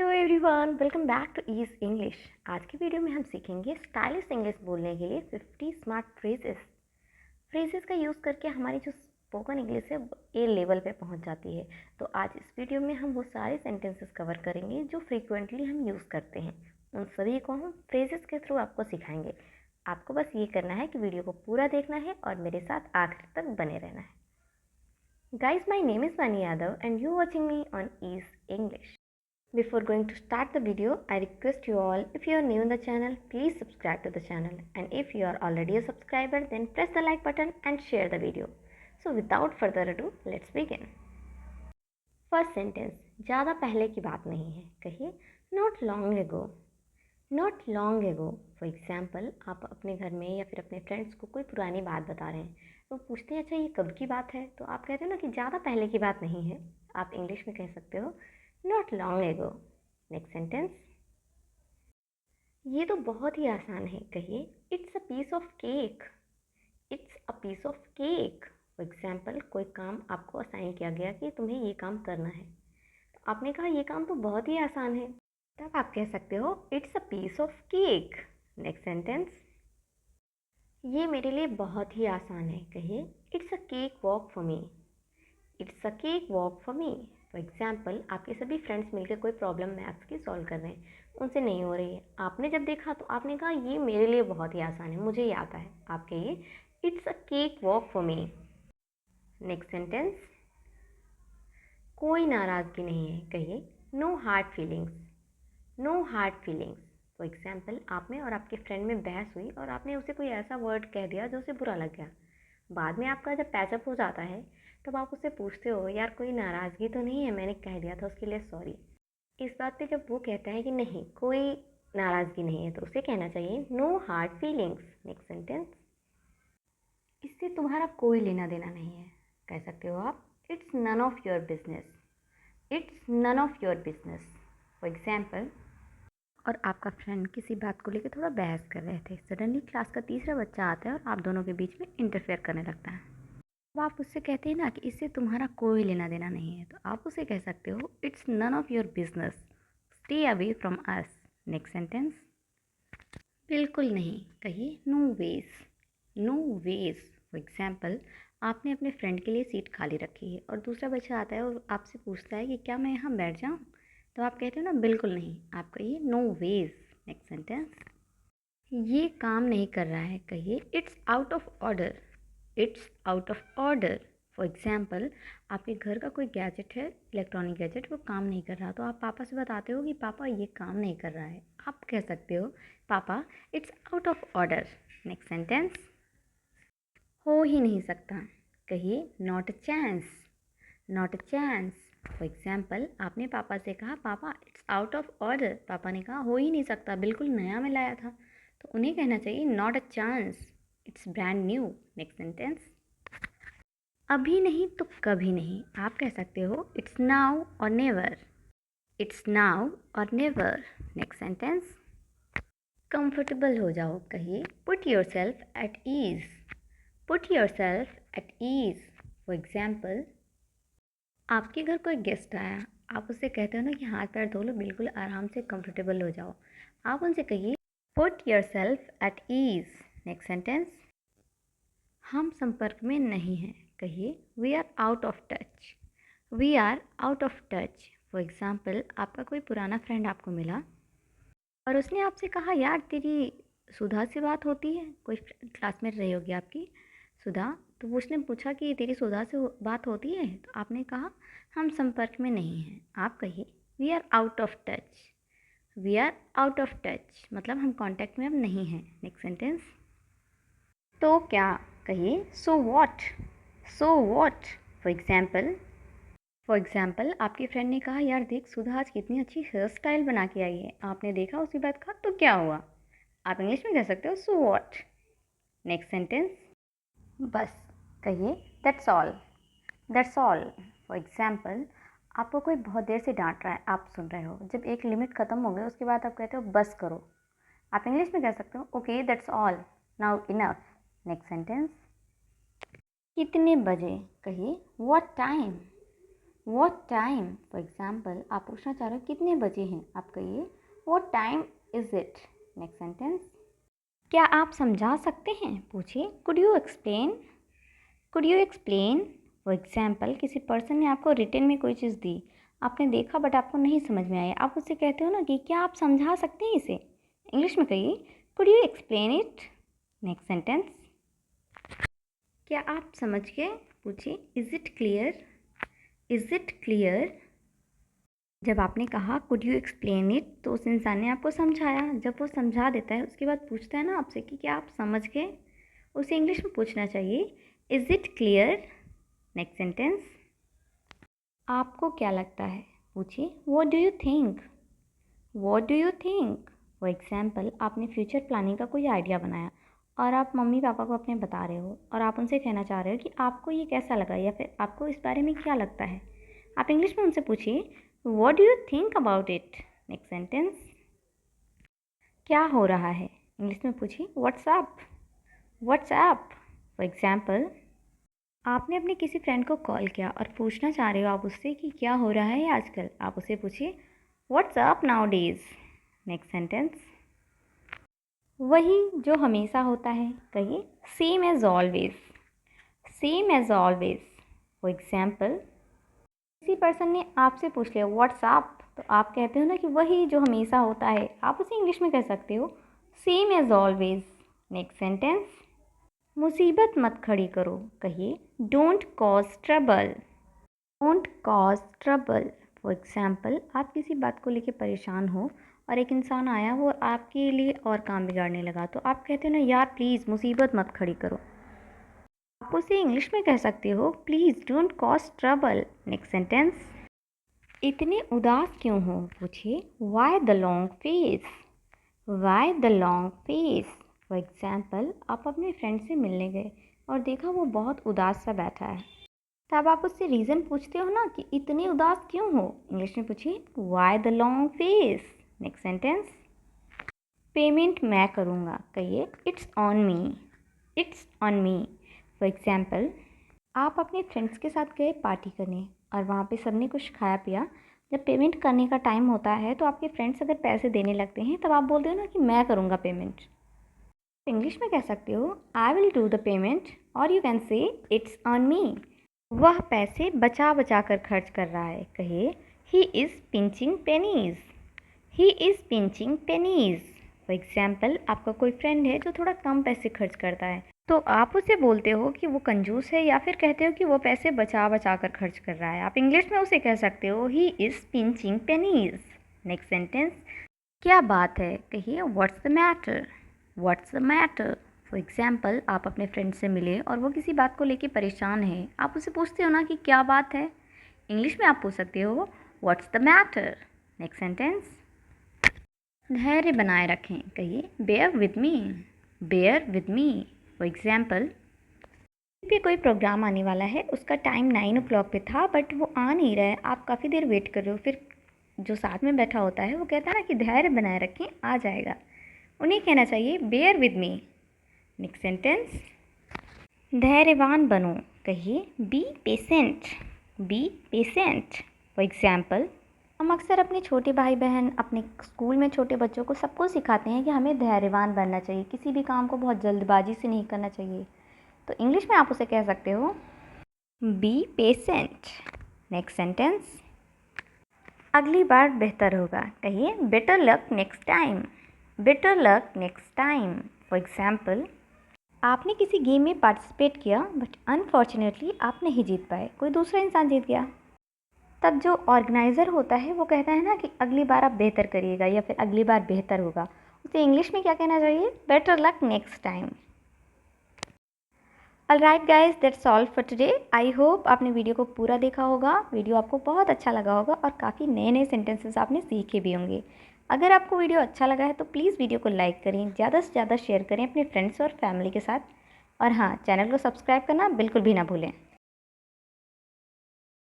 Hello everyone, welcome back to ease English. आज की video में हम सीखेंगे स्टाइलिश इंग्लिश बोलने के लिए 50 स्मार्ट फ्रेजेस का यूज़ करके हमारी जो स्पोकन इंग्लिश है ए लेवल पे पहुंच जाती है। तो आज इस वीडियो में हम वो सारे सेंटेंसेस कवर करेंगे जो फ्रीक्वेंटली हम यूज़ करते हैं। उन सभी को हम फ्रेजेस के थ्रू आपको सिखाएंगे। आपको बस ये करना है कि वीडियो को पूरा देखना है और मेरे साथ आखिर तक बने रहना है। Guys, my name is Vani Yadav and you watching me on Ease English. Before going to start the video, I request you all, if you are new in the channel, please subscribe to the channel, and if you are already a subscriber, then press the like button and share the video. So without further ado, let's begin. First sentence, ज़्यादा पहले की बात नहीं है, कहिए not long ago. Not long एगो। For example, आप अपने घर में या फिर अपने फ्रेंड्स को कोई पुरानी बात बता रहे हैं तो पूछते हैं अच्छा ये कब की बात है, तो आप कहते हो ना कि ज़्यादा पहले की बात नहीं है। आप इंग्लिश में कह सकते हो not long ago. Next sentence, ये तो बहुत ही आसान है, कहिए it's a piece of cake. It's a piece of cake. For example, कोई काम आपको असाइन किया गया कि तुम्हें ये काम करना है, तो आपने कहा ये काम तो बहुत ही आसान है, तब आप कह सकते हो it's a piece of cake. Next sentence, ये मेरे लिए बहुत ही आसान है, कहिए it's a cake walk for me. It's a cake walk for me. For example, आपके सभी फ्रेंड्स मिलकर कोई प्रॉब्लम मैथ्स की सॉल्व कर रहे हैं, उनसे नहीं हो रही है, आपने जब देखा तो आपने कहा ये मेरे लिए बहुत ही आसान है, मुझे ये आता है। आप कहिए it's a cake walk for me. Next sentence, कोई नाराज़गी नहीं है, कहिए no hard feelings. No hard feelings. For example, आप में और आपके फ्रेंड में बहस हुई और आपने उसे कोई ऐसा वर्ड कह दिया जो उसे बुरा लग गया। बाद में आपका जब पैचअप हो जाता है तब आप उससे पूछते हो यार कोई नाराज़गी तो नहीं है, मैंने कह दिया था उसके लिए सॉरी। इस बात पे जब वो कहता है कि नहीं कोई नाराज़गी नहीं है तो उसे कहना चाहिए no hard feelings. Next sentence, इससे तुम्हारा कोई लेना देना नहीं है, कह सकते हो आप it's none of your business. It's none of your business. For example, और आपका फ्रेंड किसी बात को लेकर थोड़ा बहस कर रहे थे, सडनली क्लास का तीसरा बच्चा आता है और आप दोनों के बीच में इंटरफेयर करने लगता है। अब आप उससे कहते हैं ना कि इससे तुम्हारा कोई लेना देना नहीं है, तो आप उसे कह सकते हो it's none of your business, stay away from us. Next sentence, बिल्कुल नहीं, कहिए no ways. No ways. For example, आपने अपने फ्रेंड के लिए सीट खाली रखी है और दूसरा बच्चा आता है और आपसे पूछता है कि क्या मैं यहाँ बैठ जाऊँ, तो आप कहते हो ना बिल्कुल नहीं, आप कहिए नो वेज। नेक्स्ट सेंटेंस, ये काम नहीं कर रहा है, कहिए it's out of order. It's out of order. For example, आपके घर का कोई गैजेट है, इलेक्ट्रॉनिक गैजेट, वो काम नहीं कर रहा, तो आप पापा से बताते हो कि पापा ये काम नहीं कर रहा है, आप कह सकते हो पापा it's out of order. Next sentence, हो ही नहीं सकता, कहिए not a chance. Not a chance. For example, आपने पापा से कहा पापा इट्स आउट ऑफ ऑर्डर, पापा ने कहा हो ही नहीं सकता, बिल्कुल नया मैं लाया था, तो उन्हें कहना चाहिए not a chance, it's brand new. Next sentence, अभी नहीं तो कभी नहीं, आप कह सकते हो it's now or never. It's now or never. Next sentence, comfortable हो जाओ, कहिए put yourself at ease. Put yourself at ease. For example, आपके घर कोई गेस्ट आया, आप उससे कहते हो ना कि हाथ पैर धो लो, बिल्कुल आराम से कंफर्टेबल हो जाओ, आप उनसे कहिए put yourself at ease. Next sentence, हम संपर्क में नहीं हैं, कहिए we are out of touch. We are out of touch. For example, आपका कोई पुराना फ्रेंड आपको मिला और उसने आपसे कहा यार तेरी सुधा से बात होती है, कोई क्लासमेट रही होगी आपकी सुधा, तो उसने पूछा कि तेरी सुधा से बात होती है, तो आपने कहा हम संपर्क में नहीं हैं, आप कहिए we are out of touch. We are out of touch मतलब हम कांटेक्ट में अब नहीं हैं। नेक्स्ट सेंटेंस, तो क्या, कहिए so what. So what. For example आपके फ्रेंड ने कहा यार देख सुधा आज कितनी अच्छी हेयर स्टाइल बना के आई है, आपने देखा उसी बात का, तो क्या हुआ, आप इंग्लिश में कह सकते हो सो वॉट। नेक्स्ट सेंटेंस, बस, कहिए that's all. That's all. For example, आपको कोई बहुत देर से डांट रहा है, आप सुन रहे हो, जब एक लिमिट ख़त्म हो गई उसके बाद आप कहते हो बस करो, आप इंग्लिश में कह सकते हो okay that's all, now enough. Next sentence, कितने बजे, कहिए what time. What time, for example आप पूछना चाह रहे हो कितने बजे हैं, आप कहिए what time is it. Next sentence, क्या आप समझा सकते हैं, पूछिए could you explain. Could you explain, for example किसी पर्सन ने आपको रिटन में कोई चीज़ दी, आपने देखा बट आपको नहीं समझ में आया, आप उससे कहते हो ना कि क्या आप समझा सकते हैं इसे। इंग्लिश में कहिए could you explain it. Next sentence, क्या आप समझ गए, पूछिए is it clear. Is it clear, जब आपने कहा कुड यू एक्सप्लेन इट तो उस इंसान ने आपको समझाया। जब वो समझा देता है उसके बाद पूछता है ना आपसे कि क्या आप समझ गए, उसे इंग्लिश में पूछना चाहिए is it clear. Next sentence, आपको क्या लगता है, पूछिए what do you think. What do you think, for example आपने फ्यूचर प्लानिंग का कोई आइडिया बनाया और आप मम्मी पापा को अपने बता रहे हो और आप उनसे कहना चाह रहे हो कि आपको ये कैसा लगा या फिर आपको इस बारे में क्या लगता है। आप इंग्लिश में उनसे पूछिए what do you think about it. Next sentence, क्या हो रहा है, इंग्लिश में पूछिए व्हाट्सअप। व्हाट्सअप, फॉर एग्जाम्पल आपने अपने किसी फ्रेंड को कॉल किया और पूछना चाह रहे हो आप उससे कि क्या हो रहा है आजकल, आप उसे पूछिए what's up nowadays. Next sentence, वही जो हमेशा होता है, कहिए same as always. Same as always, for example किसी पर्सन ने आपसे पूछ लिया व्हाट्सअप, तो आप कहते हो ना कि वही जो हमेशा होता है, आप उसे इंग्लिश में कह सकते हो same as always. Next sentence, मुसीबत मत खड़ी करो, कहिए don't cause trouble. Don't cause trouble, for example आप किसी बात को लेकर परेशान हो और एक इंसान आया वो आपके लिए और काम बिगाड़ने लगा, तो आप कहते हो ना यार प्लीज़ मुसीबत मत खड़ी करो, आप उसे इंग्लिश में कह सकते हो please don't cause trouble. Next sentence, इतने उदास क्यों हो, पूछिए why the long face. Why the long face, for example आप अपने फ्रेंड से मिलने गए और देखा वो बहुत उदास सा बैठा है, तब आप उससे रीज़न पूछते हो ना कि इतने उदास क्यों हो, इंग्लिश में पूछिए why the long face. Next sentence, payment मैं करूँगा, कहिए it's on me. It's on me, for example आप अपने फ्रेंड्स के साथ गए पार्टी करने और वहाँ पे सबने कुछ खाया पिया, जब पेमेंट करने का टाइम होता है तो आपके फ्रेंड्स अगर पैसे देने लगते हैं तब आप बोलते हो ना कि मैं करूँगा पेमेंट, इंग्लिश में कह सकते हो I will do the payment और you can say it's on me. वह पैसे बचा बचा कर खर्च कर रहा है, कहिए he is pinching pennies. He is pinching pennies, for example आपका कोई फ्रेंड है जो थोड़ा कम पैसे खर्च करता है, तो आप उसे बोलते हो कि वो कंजूस है या फिर कहते हो कि वो पैसे बचा बचा कर खर्च कर रहा है, आप इंग्लिश में उसे कह सकते हो he is pinching pennies. Next sentence, क्या बात है, कहिए what's the matter. What's the matter, for example आप अपने फ्रेंड से मिले और वो किसी बात को लेके परेशान है, आप उसे पूछते हो ना कि क्या बात है, इंग्लिश में आप पूछ सकते हो what's the matter. Next sentence, धैर्य बनाए रखें, कहिए bear with me. Bear with me, for example पे कोई प्रोग्राम आने वाला है, उसका टाइम 9 o'clock पे था बट वो आ नहीं रहा है, आप काफ़ी देर वेट कर रहे हो, फिर जो साथ में बैठा होता है वो कहता है ना कि धैर्य बनाए रखें आ जाएगा, उन्हें कहना चाहिए bear with me. Next sentence, धैर्यवान बनो, कहिए be patient. Be patient, for example हम अक्सर अपने छोटे भाई बहन अपने स्कूल में छोटे बच्चों को सबको सिखाते हैं कि हमें धैर्यवान बनना चाहिए, किसी भी काम को बहुत जल्दबाजी से नहीं करना चाहिए, तो इंग्लिश में आप उसे कह सकते हो बी पेशेंट। नेक्स्ट सेंटेंस, अगली बार बेहतर होगा, कहिए better luck next time. Better luck next time, for example आपने किसी गेम में पार्टिसिपेट किया बट अनफॉर्चुनेटली आप नहीं जीत पाए, कोई दूसरा इंसान जीत गया, तब जो ऑर्गेनाइज़र होता है वो कहता है ना कि अगली बार आप बेहतर करिएगा या फिर अगली बार बेहतर होगा, उसे इंग्लिश में क्या कहना चाहिए better luck next time. Alright guys, that's all for today. I hope आपने वीडियो को पूरा देखा होगा, वीडियो आपको बहुत अच्छा लगा होगा और काफ़ी नए नए सेंटेंसेस आपने सीखे भी होंगे। अगर आपको वीडियो अच्छा लगा है तो प्लीज़ वीडियो को लाइक करें, ज़्यादा से ज़्यादा शेयर करें अपने फ्रेंड्स और फैमिली के साथ, और हाँ, चैनल को सब्सक्राइब करना बिल्कुल भी ना भूलें।